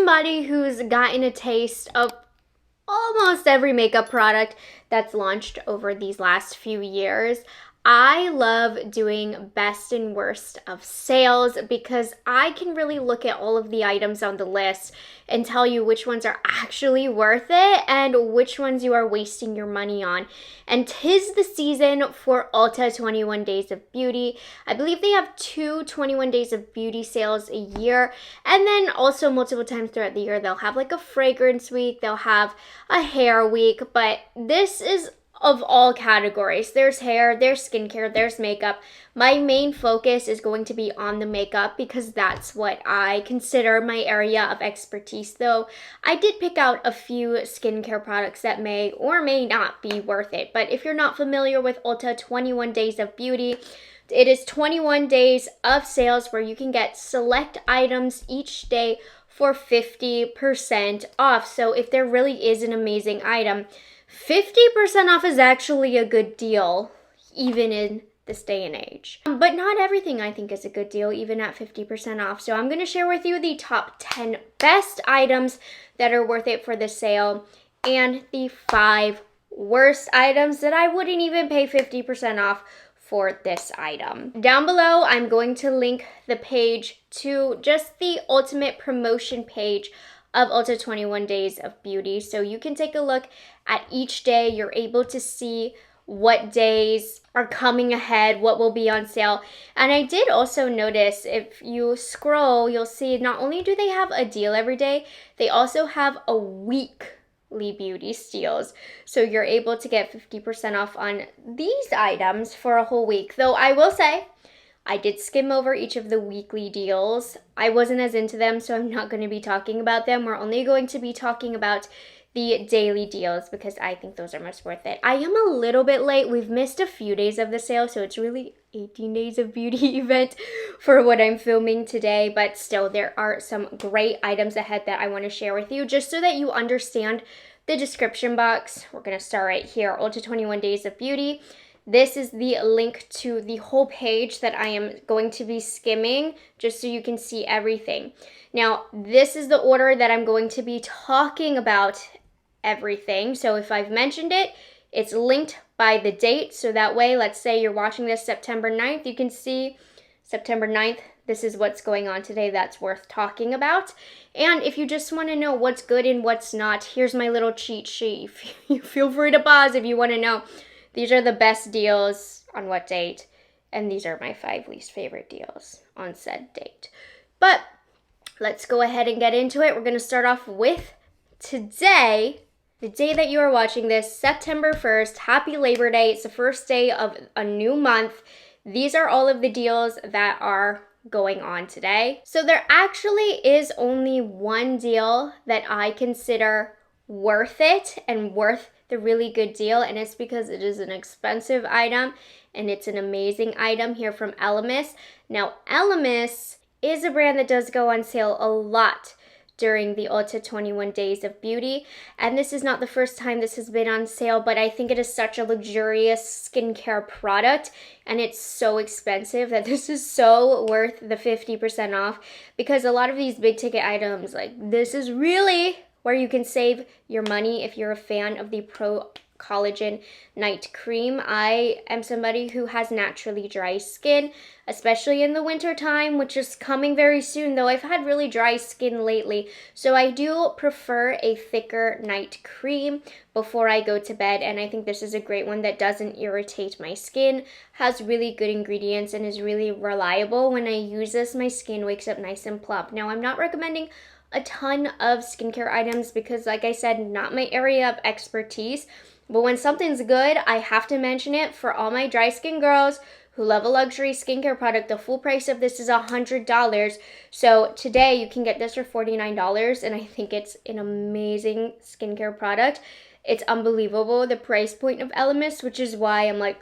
somebody who's gotten a taste of almost every makeup product that's launched over these last few years. I love doing best and worst of sales because I can really look at all of the items on the list and tell you which ones are actually worth it and which ones you are wasting your money on. And 'tis the season for Ulta 21 Days of Beauty. I believe they have 21 Days of Beauty sales a year, and then also multiple times throughout the year they'll have like a fragrance week, they'll have a hair week, but this is of all categories. There's hair, there's skincare, there's makeup. My main focus is going to be on the makeup because that's what I consider my area of expertise, though I did pick out a few skincare products that may or may not be worth it. But if you're not familiar with Ulta 21 Days of Beauty, it is 21 days of sales where you can get select items each day for 50% off. So if there really is an amazing item, 50% off is actually a good deal, even in this day and age. But not everything I think is a good deal, even at 50% off. So I'm going to share with you the top 10 best items that are worth it for the sale and the 5 worst items that I wouldn't even pay 50% off for this item. Down below, I'm going to link the page to just the ultimate promotion page of Ulta 21 Days of Beauty. So you can take a look at each day. You're able to see what days are coming ahead, what will be on sale. And I did also notice if you scroll, you'll see not only do they have a deal every day, they also have a weekly beauty steals. So you're able to get 50% off on these items for a whole week. Though I will say, I did skim over each of the weekly deals. I wasn't as into them, so I'm not going to be talking about them. We're only going to be talking about the daily deals because I think those are most worth it. I am a little bit late. We've missed a few days of the sale, so it's really 18 Days of Beauty event for what I'm filming today. But still, there are some great items ahead that I want to share with you just so that you understand the description box. We're going to start right here, Ulta 21 Days of Beauty. This is the link to the whole page that I am going to be skimming just so you can see everything. Now, this is the order that I'm going to be talking about everything. So if I've mentioned it, it's linked by the date. So that way, let's say you're watching this September 9th, you can see September 9th, this is what's going on today that's worth talking about. And if you just want to know what's good and what's not, here's my little cheat sheet. You feel free to pause if you want to know. These are the best deals on what date, and these are my 5 least favorite deals on said date. But let's go ahead and get into it. We're going to start off with today, the day that you are watching this, September 1st. Happy Labor Day. It's the first day of a new month. These are all of the deals that are going on today. So there actually is only one deal that I consider worth it and worth the really good deal, and it's because it is an expensive item and it's an amazing item here from Elemis. Now, Elemis is a brand that does go on sale a lot during the Ulta 21 Days of Beauty, and this is not the first time this has been on sale, but I think it is such a luxurious skincare product and it's so expensive that this is so worth the 50% off, because a lot of these big ticket items, like this is really where you can save your money if you're a fan of the Pro Collagen Night Cream. I am somebody who has naturally dry skin, especially in the winter time, which is coming very soon, though I've had really dry skin lately. So I do prefer a thicker night cream before I go to bed, and I think this is a great one that doesn't irritate my skin, has really good ingredients, and is really reliable. When I use this, my skin wakes up nice and plump. Now, I'm not recommending a ton of skincare items because, like I said, not my area of expertise. But when something's good, I have to mention it. For all my dry skin girls who love a luxury skincare product, the full price of this is $100. So today you can get this for $49, and I think it's an amazing skincare product. It's unbelievable, the price point of Elemis, which is why I'm like,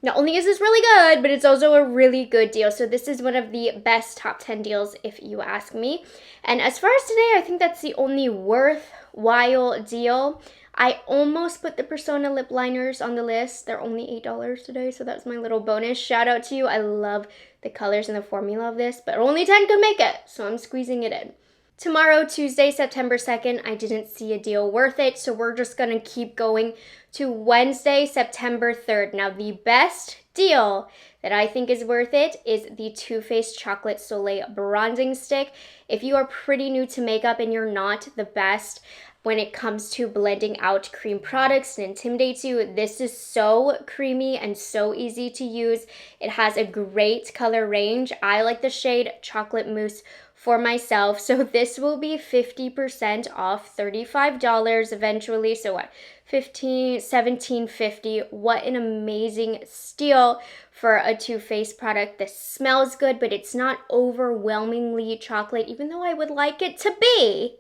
not only is this really good, but it's also a really good deal. So this is one of the best top 10 deals if you ask me. And as far as today, I think that's the only worthwhile deal. I almost put the Persona lip liners on the list. They're only $8 today, so that's my little bonus. Shout out to you. I love the colors and the formula of this, but only 10 could make it, so I'm squeezing it in. Tomorrow, Tuesday, September 2nd, I didn't see a deal worth it, so we're just gonna keep going to Wednesday, September 3rd. Now, the best deal that I think is worth it is the Too Faced Chocolate Soleil Bronzing Stick. If you are pretty new to makeup and you're not the best when it comes to blending out cream products and intimidates you, this is so creamy and so easy to use. It has a great color range. I like the shade Chocolate Mousse for myself, so this will be 50% off, $35 eventually. So what, $17.50. What an amazing steal for a Too Faced product. This smells good, but it's not overwhelmingly chocolate, even though I would like it to be.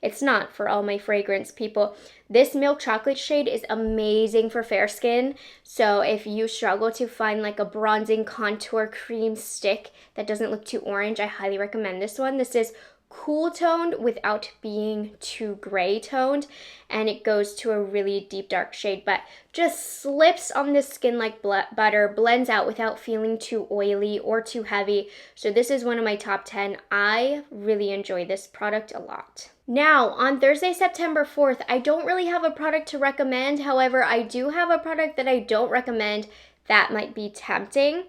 It's not, for all my fragrance people. This milk chocolate shade is amazing for fair skin. So if you struggle to find like a bronzing contour cream stick that doesn't look too orange, I highly recommend this one. This is cool toned without being too gray toned, and it goes to a really deep dark shade, but just slips on the skin like butter, blends out without feeling too oily or too heavy. So this is one of my top 10. I really enjoy this product a lot. Now, on Thursday, September 4th, I don't really have a product to recommend. However, I do have a product that I don't recommend that might be tempting.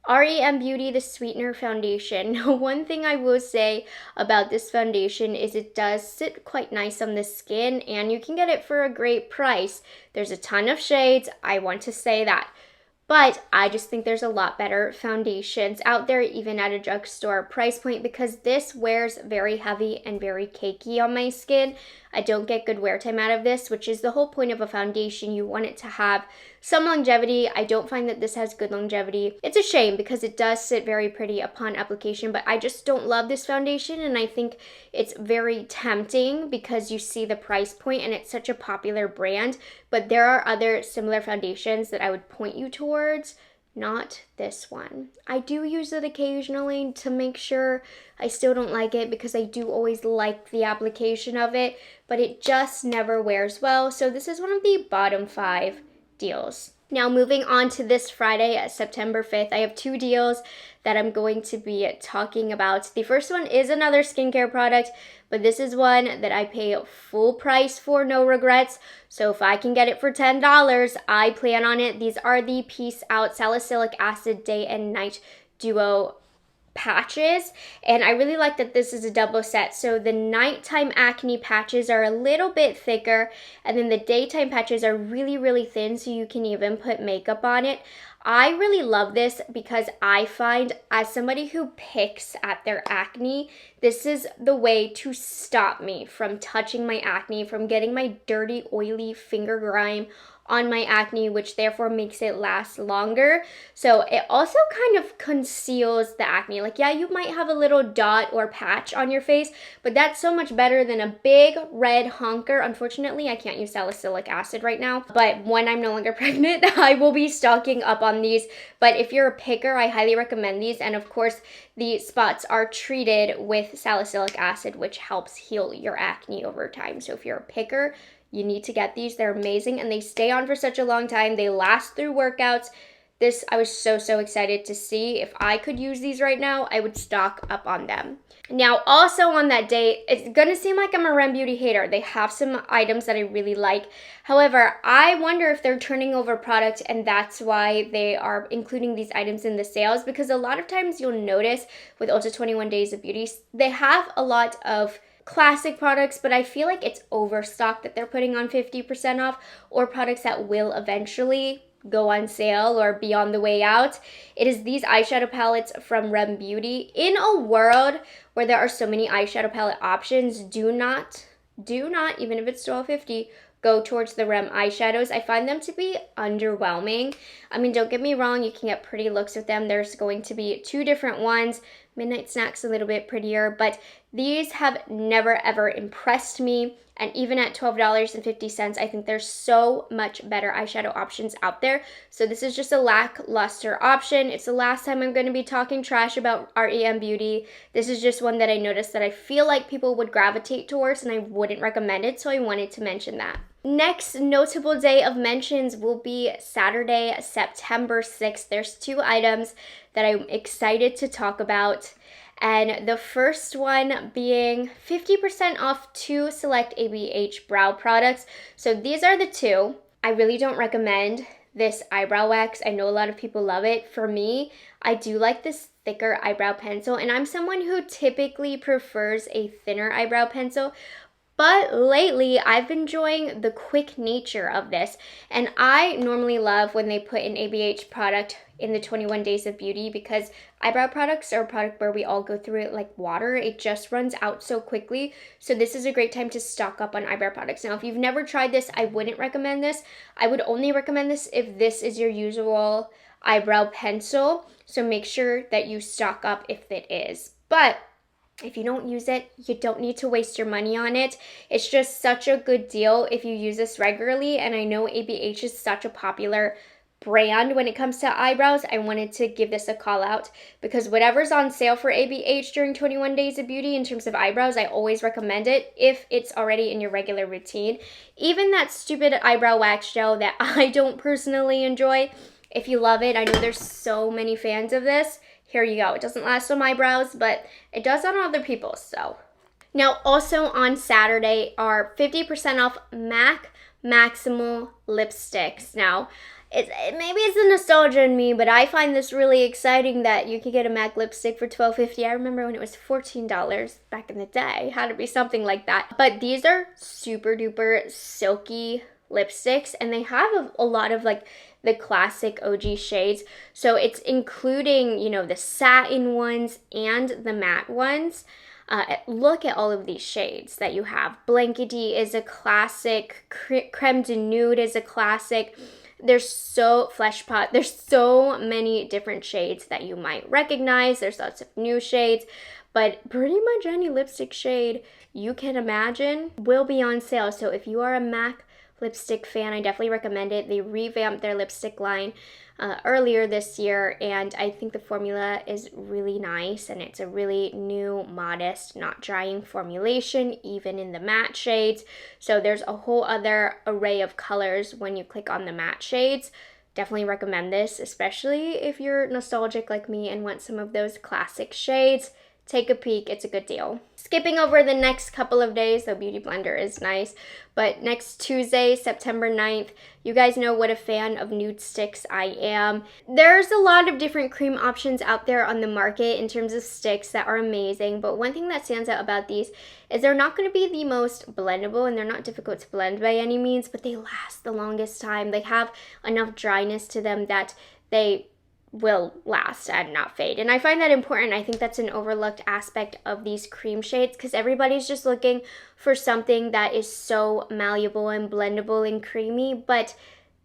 REM Beauty, the Sweetener Foundation. One thing I will say about this foundation is it does sit quite nice on the skin, and you can get it for a great price. There's a ton of shades, I want to say that. But I just think there's a lot better foundations out there, even at a drugstore price point, because this wears very heavy and very cakey on my skin. I don't get good wear time out of this, which is the whole point of a foundation. You want it to have some longevity. I don't find that this has good longevity. It's a shame because it does sit very pretty upon application, but I just don't love this foundation, and I think it's very tempting because you see the price point and it's such a popular brand, but there are other similar foundations that I would point you towards. Not this one. I do use it occasionally to make sure. I still don't like it because I do always like the application of it, but it just never wears well. So this is one of the bottom 5 deals. Now moving on to this Friday, September 5th, I have 2 deals that I'm going to be talking about. The first one is another skincare product, but this is one that I pay full price for, no regrets. So if I can get it for $10, I plan on it. These are the Peace Out Salicylic Acid Day and Night Duo patches, and I really like that this is a double set. So the nighttime acne patches are a little bit thicker, and then the daytime patches are really thin, so you can even put makeup on it. I really love this because I find, as somebody who picks at their acne, this is the way to stop me from touching my acne, from getting my dirty, oily finger grime on my acne, which therefore makes it last longer. So it also kind of conceals the acne. Like, yeah, you might have a little dot or patch on your face, but that's so much better than a big red honker. Unfortunately, I can't use salicylic acid right now, but when I'm no longer pregnant, I will be stocking up on these. But if you're a picker, I highly recommend these. And of course, the spots are treated with salicylic acid, which helps heal your acne over time. So if you're a picker, you need to get these. They're amazing and they stay on for such a long time. They last through workouts. This, I was so excited to see. If I could use these right now, I would stock up on them. Now, also on that day, it's gonna seem like I'm a REM Beauty hater. They have some items that I really like. However, I wonder if they're turning over product and that's why they are including these items in the sales, because a lot of times you'll notice with Ulta 21 Days of Beauty, they have a lot of classic products, but I feel like it's overstock that they're putting on 50% off, or products that will eventually go on sale or be on the way out. It is these eyeshadow palettes from REM Beauty. In a world where there are so many eyeshadow palette options, do not, even if it's $12.50, go towards the REM eyeshadows. I find them to be underwhelming. I mean, don't get me wrong, you can get pretty looks with them. There's going to be 2 different ones. Midnight Snack's a little bit prettier, but these have never ever impressed me. And even at $12.50, I think there's so much better eyeshadow options out there. So this is just a lackluster option. It's the last time I'm going to be talking trash about REM Beauty. This is just one that I noticed that I feel like people would gravitate towards and I wouldn't recommend it, so I wanted to mention that. Next notable day of mentions will be Saturday, September 6th. There's 2 items that I'm excited to talk about. And the first one being 50% off 2 select ABH brow products. So these are the two. I really don't recommend this eyebrow wax. I know a lot of people love it. For me, I do like this thicker eyebrow pencil, and I'm someone who typically prefers a thinner eyebrow pencil. But lately, I've been enjoying the quick nature of this. And I normally love when they put an ABH product in the 21 Days of Beauty, because eyebrow products are a product where we all go through it like water. It just runs out so quickly. So this is a great time to stock up on eyebrow products. Now, if you've never tried this, I wouldn't recommend this. I would only recommend this if this is your usual eyebrow pencil. So make sure that you stock up if it is. But if you don't use it, you don't need to waste your money on it. It's just such a good deal if you use this regularly. And I know ABH is such a popular brand when it comes to eyebrows. I wanted to give this a call out because whatever's on sale for ABH during 21 Days of Beauty in terms of eyebrows, I always recommend it if it's already in your regular routine. Even that stupid eyebrow wax gel that I don't personally enjoy, if you love it, I know there's so many fans of this. Here you go. It doesn't last on my brows, but it does on other people's, so. Now, also on Saturday are 50% off MAC Maximal lipsticks. Now, maybe it's the nostalgia in me, but I find this really exciting that you can get a MAC lipstick for $12.50. I remember when it was $14 back in the day. It had to be something like that. But these are super duper silky lipsticks, and they have a lot of like the classic OG shades. So it's including, you know, the satin ones and the matte ones. Look at all of these shades that you have. Blankety is a classic. Creme de Nude is a classic. There's Flesh Pot. There's so many different shades that you might recognize. There's lots of new shades. But pretty much any lipstick shade you can imagine will be on sale. So if you are a MAC lipstick fan, I definitely recommend it. They revamped their lipstick line earlier this year, and I think the formula is really nice, and it's a really new, modest, not drying formulation, even in the matte shades. So there's a whole other array of colors when you click on the matte shades. Definitely recommend this, especially if you're nostalgic like me and want some of those classic shades. Take a peek, it's a good deal. Skipping over the next couple of days, though Beauty Blender is nice, but next Tuesday, September 9th, you guys know what a fan of nude sticks I am. There's a lot of different cream options out there on the market in terms of sticks that are amazing, but one thing that stands out about these is they're not going to be the most blendable, and they're not difficult to blend by any means, but they last the longest time. They have enough dryness to them that they will last and not fade. And I find that important. I think that's an overlooked aspect of these cream shades, because everybody's just looking for something that is so malleable and blendable and creamy, but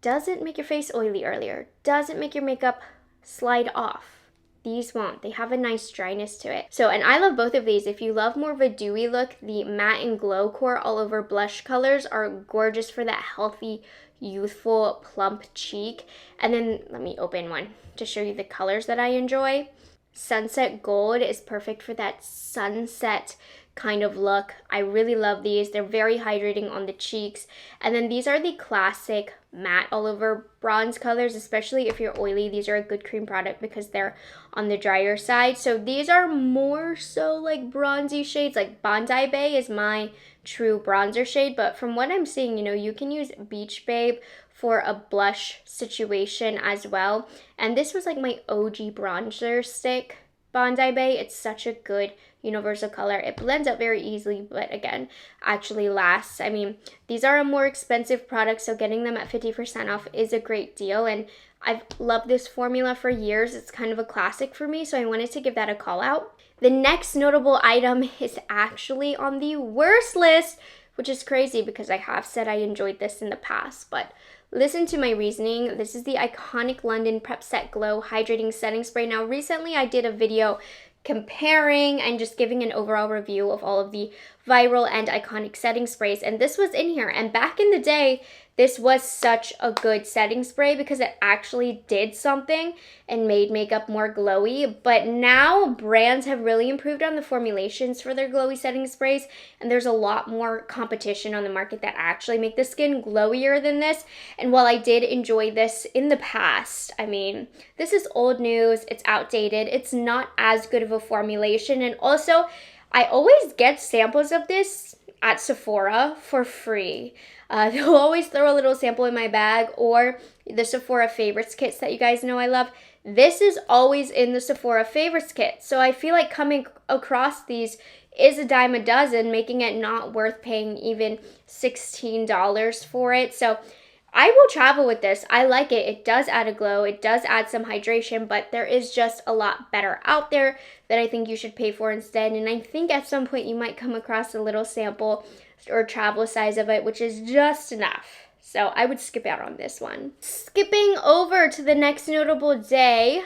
doesn't make your face oily earlier, doesn't make your makeup slide off. These won't. They have a nice dryness to it. So, and I love both of these. If you love more of a dewy look, the Matte and Glow Core All Over Blush colors are gorgeous for that healthy, youthful, plump cheek. And then let me open one to show you the colors that I enjoy. Sunset Gold is perfect for that sunset kind of look. I really love these. They're very hydrating on the cheeks. And then these are the classic matte all over bronze colors, especially if you're oily. These are a good cream product because they're on the drier side. So these are more so like bronzy shades. Like Bondi Bay is my true bronzer shade, but from what I'm seeing, you know, you can use Beach Babe for a blush situation as well. And this was like my OG bronzer stick, Bondi Bay. It's such a good universal color. It blends up very easily, but again, actually lasts. I mean, these are a more expensive product, so getting them at 50% off is a great deal. And I've loved this formula for years. It's kind of a classic for me, so I wanted to give that a call out. The next notable item is actually on the worst list, which is crazy because I have said I enjoyed this in the past, but listen to my reasoning. This is the Iconic London Prep Set Glow Hydrating Setting Spray. Now, recently I did a video comparing and just giving an overall review of all of the viral and iconic setting sprays, and this was in here. And back in the day, this was such a good setting spray because it actually did something and made makeup more glowy. But now brands have really improved on the formulations for their glowy setting sprays, and there's a lot more competition on the market that actually make the skin glowier than this. And while I did enjoy this in the past, I mean, this is old news, it's outdated, it's not as good of a formulation. And also, I always get samples of this at Sephora for free. They'll always throw a little sample in my bag, or the Sephora Favorites kits that you guys know I love. This is always in the Sephora Favorites kit. So I feel like coming across these is a dime a dozen, making it not worth paying even $16 for it. So I will travel with this. I like it. It does add a glow. It does add some hydration, but there is just a lot better out there that I think you should pay for instead. And I think at some point you might come across a little sample or travel size of it, which is just enough. So I would skip out on this one. Skipping over to the next notable day,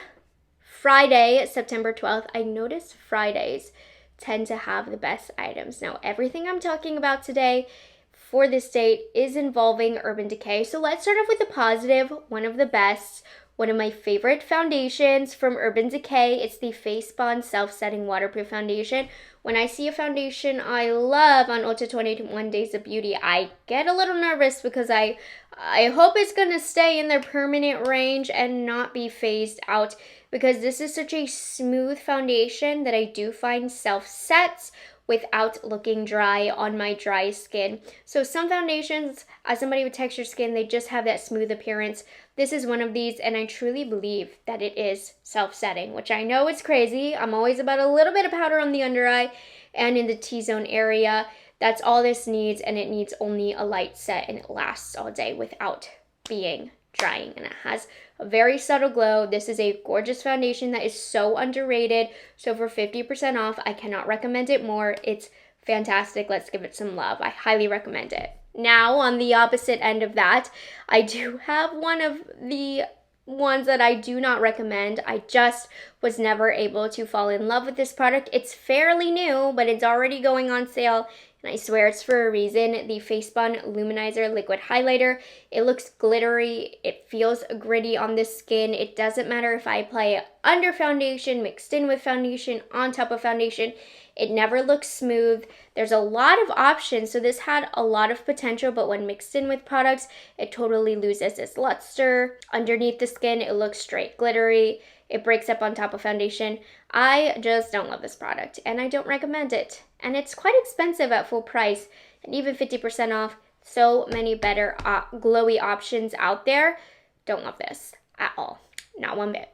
Friday, September 12th. I noticed Fridays tend to have the best items. Now, everything I'm talking about today for this date is involving Urban Decay. So let's start off with the positive, one of the best. One of my favorite foundations from Urban Decay. It's the Face Bond Self-Setting Waterproof Foundation. When I see a foundation I love on Ulta 21 Days of Beauty, I get a little nervous because I hope it's going to stay in their permanent range and not be phased out, because this is such a smooth foundation that I do find self-sets without looking dry on my dry skin. So some foundations, as somebody with textured skin, they just have that smooth appearance. This is one of these, and I truly believe that it is self-setting, which I know is crazy. I'm always about a little bit of powder on the under eye and in the T-zone area. That's all this needs, and it needs only a light set, and it lasts all day without being drying, and it has a very subtle glow. This is a gorgeous foundation that is so underrated. So for 50% off, I cannot recommend it more. It's fantastic. Let's give it some love. I highly recommend it. Now, on the opposite end of that, I do have one of the ones that I do not recommend. I just was never able to fall in love with this product. It's fairly new, but it's already going on sale, and I swear it's for a reason. The Face Bond Luminizer Liquid Highlighter. It looks glittery. It feels gritty on the skin. It doesn't matter if I apply it under foundation, mixed in with foundation, on top of foundation. It never looks smooth. There's a lot of options, so this had a lot of potential, but when mixed in with products, it totally loses its luster. Underneath the skin, it looks straight glittery. It breaks up on top of foundation. I just don't love this product, and I don't recommend it. And it's quite expensive at full price, and even 50% off. So many better glowy options out there. Don't love this at all. Not one bit.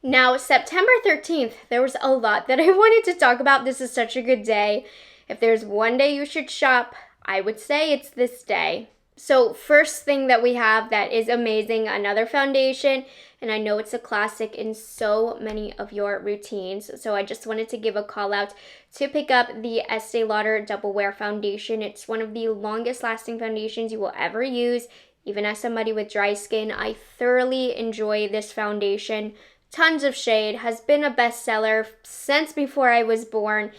Now, September 13th, there was a lot that I wanted to talk about. This is such a good day. If there's one day you should shop, I would say it's this day. So first thing that we have that is amazing, another foundation, and I know it's a classic in so many of your routines. So I just wanted to give a call out to pick up the Estee Lauder Double Wear Foundation. It's one of the longest lasting foundations you will ever use. Even as somebody with dry skin, I thoroughly enjoy this foundation. Tons of shade, has been a bestseller since before I was born,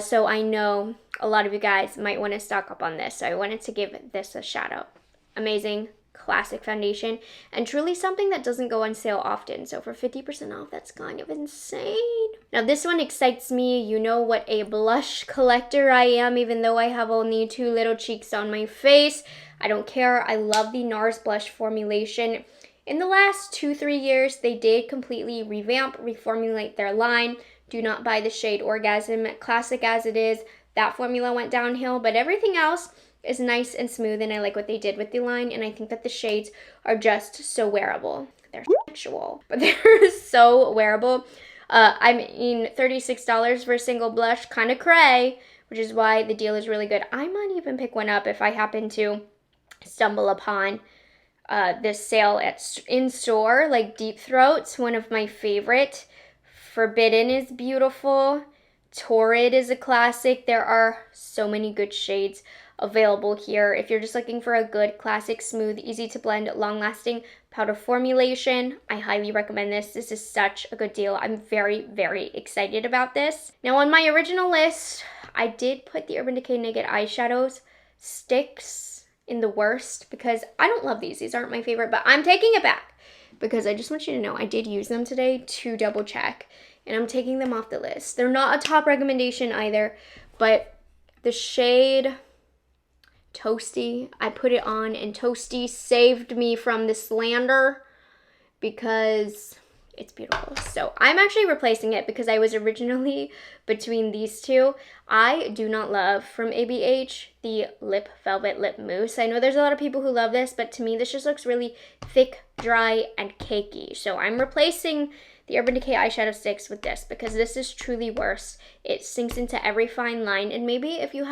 so I know a lot of you guys might want to stock up on this, so I wanted to give this a shout out. Amazing, classic foundation, and truly something that doesn't go on sale often, so for 50% off, that's kind of insane. Now this one excites me. You know what a blush collector I am, even though I have only 2 little cheeks on my face. I don't care. I love the NARS blush formulation. In the last 2-3 years, they did completely revamp, reformulate their line. Do not buy the shade Orgasm. Classic as it is, that formula went downhill, but everything else is nice and smooth, and I like what they did with the line, and I think that the shades are just so wearable. They're sexual, but they're so wearable. I mean, $36 for a single blush, kind of cray, which is why the deal is really good. I might even pick one up if I happen to stumble upon this sale in store, like Deep Throat's one of my favorite. Forbidden is beautiful. Torrid is a classic. There are so many good shades available here. If you're just looking for a good, classic, smooth, easy to blend, long-lasting powder formulation, I highly recommend this. This is such a good deal. I'm very, very excited about this. Now on my original list, I did put the Urban Decay Naked Eyeshadows sticks in the worst because I don't love these. These aren't my favorite, but I'm taking it back because I just want you to know I did use them today to double check, and I'm taking them off the list. They're not a top recommendation either, but the shade Toasty, I put it on, and Toasty saved me from the slander because it's beautiful. So I'm actually replacing it because I was originally between these two. I do not love from ABH the Lip Velvet Lip Mousse. I know there's a lot of people who love this, but to me this just looks really thick, dry, and cakey. So I'm replacing the Urban Decay eyeshadow sticks with this because this is truly worse. It sinks into every fine line, and maybe if you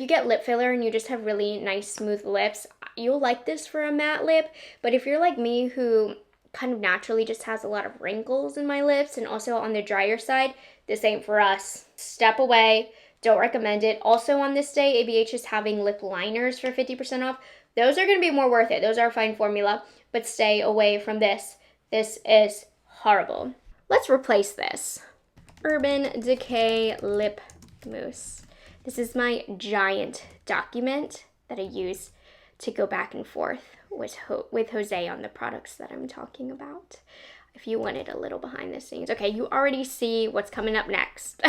get lip filler and you just have really nice smooth lips, you'll like this for a matte lip. But if you're like me who kind of naturally just has a lot of wrinkles in my lips and also on the drier side, this ain't for us. Step away. Don't recommend it. Also on this day, ABH is having lip liners for 50% off. Those are going to be more worth it. Those are a fine formula, but stay away from this. This is horrible. Let's replace this. Urban Decay Lip Mousse. This is my giant document that I use to go back and forth with Jose on the products that I'm talking about. If you wanted a little behind the scenes. Okay, you already see what's coming up next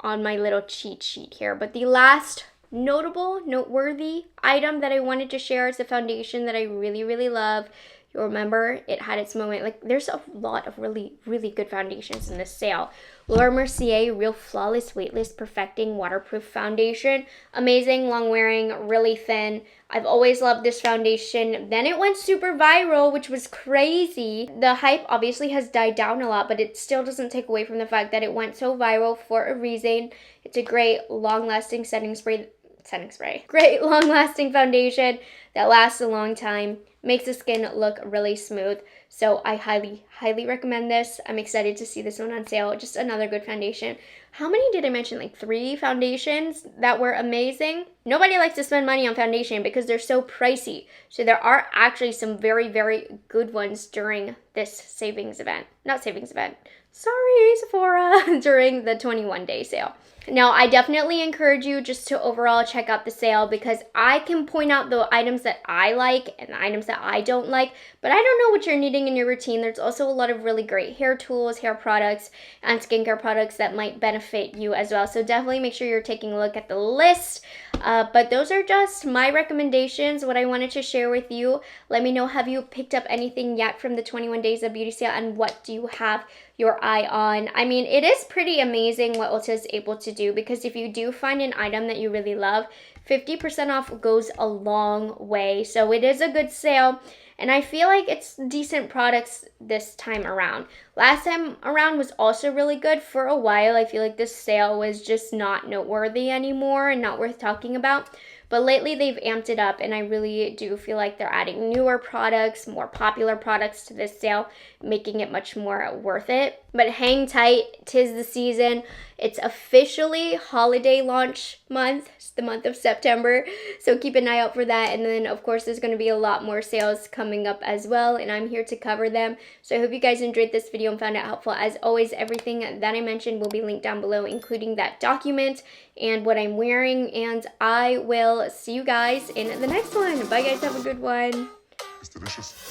on my little cheat sheet here. But the last noteworthy item that I wanted to share is a foundation that I really, really love. You'll remember it had its moment. Like, there's a lot of really, really good foundations in this sale. Laura Mercier Real Flawless Weightless Perfecting Waterproof Foundation. Amazing, long wearing, really thin. I've always loved this foundation. Then it went super viral, which was crazy. The hype obviously has died down a lot, but it still doesn't take away from the fact that it went so viral for a reason. It's a great long-lasting setting spray. Great long-lasting foundation that lasts a long time. Makes the skin look really smooth. So I highly, highly recommend this. I'm excited to see this one on sale. Just another good foundation. How many did I mention? Like 3 foundations that were amazing. Nobody likes to spend money on foundation because they're so pricey. So there are actually some very, very good ones during this savings event. Not savings event. Sorry, Sephora. During the 21-day sale. Now, I definitely encourage you just to overall check out the sale because I can point out the items that I like and the items that I don't like, but I don't know what you're needing in your routine. There's also a lot of really great hair tools, hair products, and skincare products that might benefit you as well. So definitely make sure you're taking a look at the list. But those are just my recommendations, what I wanted to share with you. Let me know, have you picked up anything yet from the 21 days of beauty sale, and what do you have your eye on? I mean, it is pretty amazing what Ulta is able to do, because if you do find an item that you really love, 50% off goes a long way. So it is a good sale, and I feel like it's decent products this time around. Last time around was also really good. For a while, I feel like this sale was just not noteworthy anymore and not worth talking about. But lately they've amped it up, and I really do feel like they're adding newer products, more popular products to this sale, making it much more worth it. But hang tight, 'tis the season. It's officially holiday launch month. It's the month of September, so keep an eye out for that. And then of course there's going to be a lot more sales coming up as well, and I'm here to cover them. So I hope you guys enjoyed this video and found it helpful. As always, everything that I mentioned will be linked down below, including that document and what I'm wearing, and I will see you guys in the next one. Bye guys, have a good one. It's delicious.